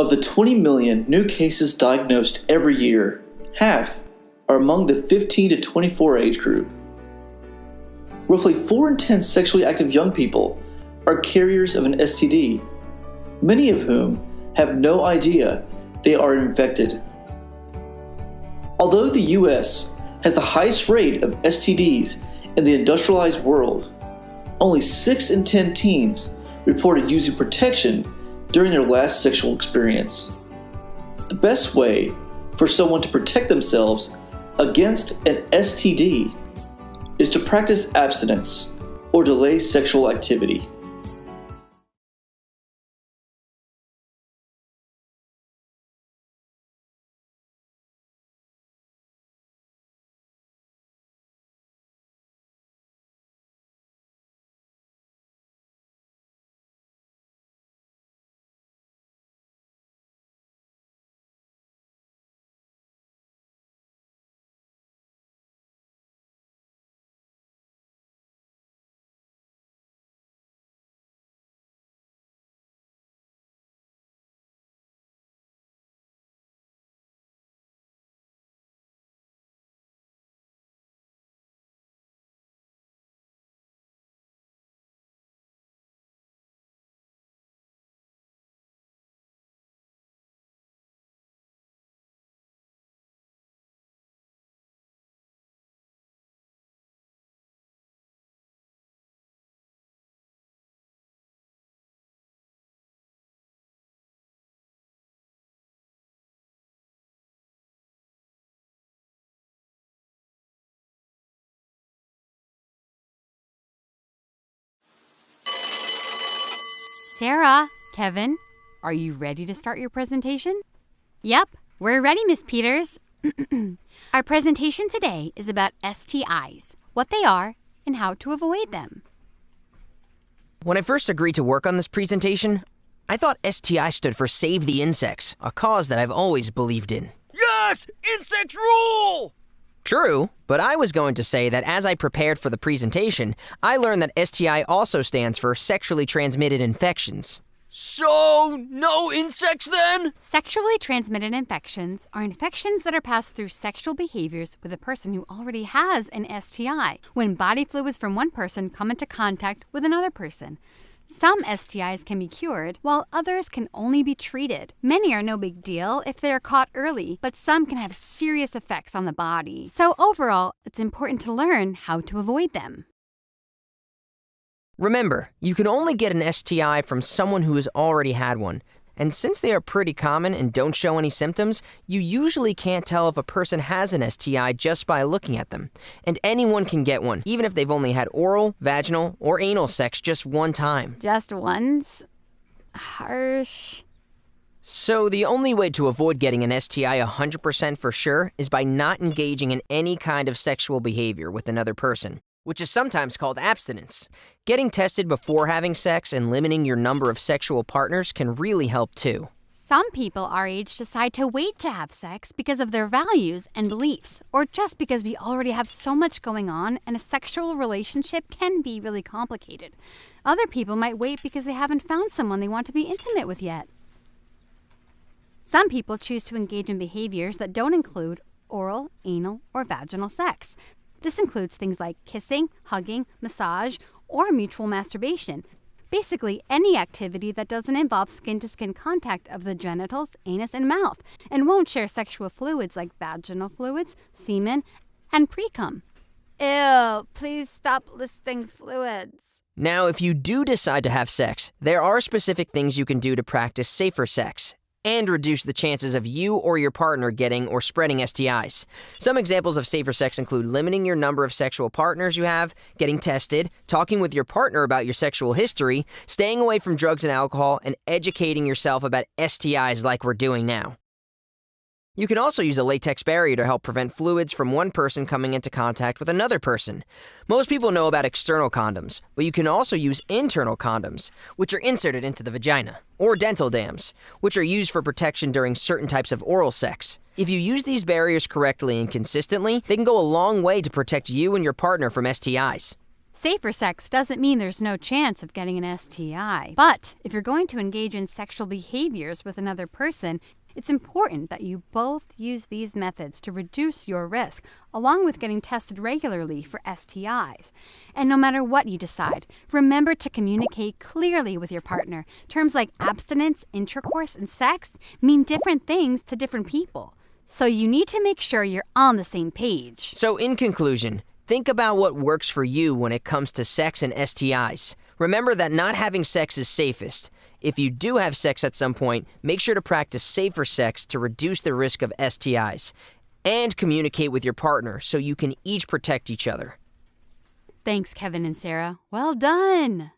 Of the 20 million new cases diagnosed every year, half are among the 15 to 24 age group. Roughly 4 in 10 sexually active young people are carriers of an STD, many of whom have no idea they are infected. Although the US has the highest rate of STDs in the industrialized world, only 6 in 10 teens reported using protection during their last sexual experience. The best way for someone to protect themselves against an STD is to practice abstinence or delay sexual activity. Sarah, Kevin, are you ready to start your presentation? Yep, we're ready, Miss Peters. Our presentation today is about STIs, what they are, and how to avoid them. When I first agreed to work on this presentation, I thought STI stood for Save the Insects, a cause that I've always believed in. Yes! Insects rule! True, but I was going to say that as I prepared for the presentation, I learned that STI also stands for Sexually Transmitted Infections. So, no insects then? Sexually transmitted infections are infections that are passed through sexual behaviors with a person who already has an STI, when body fluids from one person come into contact with another person. Some STIs can be cured, while others can only be treated. Many are no big deal if they are caught early, but some can have serious effects on the body. So overall, it's important to learn how to avoid them. Remember, you can only get an STI from someone who has already had one. And since they are pretty common and don't show any symptoms, you usually can't tell if a person has an STI just by looking at them. And anyone can get one, even if they've only had oral, vaginal, or anal sex just one time. Just once? Harsh. So the only way to avoid getting an STI 100% for sure is by not engaging in any kind of sexual behavior with another person, which is sometimes called abstinence. Getting tested before having sex and limiting your number of sexual partners can really help too. Some people our age decide to wait to have sex because of their values and beliefs, or just because we already have so much going on and a sexual relationship can be really complicated. Other people might wait because they haven't found someone they want to be intimate with yet. Some people choose to engage in behaviors that don't include oral, anal, or vaginal sex. This includes things like kissing, hugging, massage, or mutual masturbation. Basically, any activity that doesn't involve skin-to-skin contact of the genitals, anus, and mouth, and won't share sexual fluids like vaginal fluids, semen, and precum. Ew, please stop listing fluids. Now, if you do decide to have sex, there are specific things you can do to practice safer sex and reduce the chances of you or your partner getting or spreading STIs. Some examples of safer sex include limiting your number of sexual partners you have, getting tested, talking with your partner about your sexual history, staying away from drugs and alcohol, and educating yourself about STIs like we're doing now. You can also use a latex barrier to help prevent fluids from one person coming into contact with another person. Most people know about external condoms, but you can also use internal condoms, which are inserted into the vagina, or dental dams, which are used for protection during certain types of oral sex. If you use these barriers correctly and consistently, they can go a long way to protect you and your partner from STIs. Safer sex doesn't mean there's no chance of getting an STI. But if you're going to engage in sexual behaviors with another person, it's important that you both use these methods to reduce your risk, along with getting tested regularly for STIs. And no matter what you decide, remember to communicate clearly with your partner. Terms like abstinence, intercourse, and sex mean different things to different people. So you need to make sure you're on the same page. So in conclusion, think about what works for you when it comes to sex and STIs. Remember that not having sex is safest. If you do have sex at some point, make sure to practice safer sex to reduce the risk of STIs. And communicate with your partner so you can each protect each other. Thanks, Kevin and Sarah. Well done!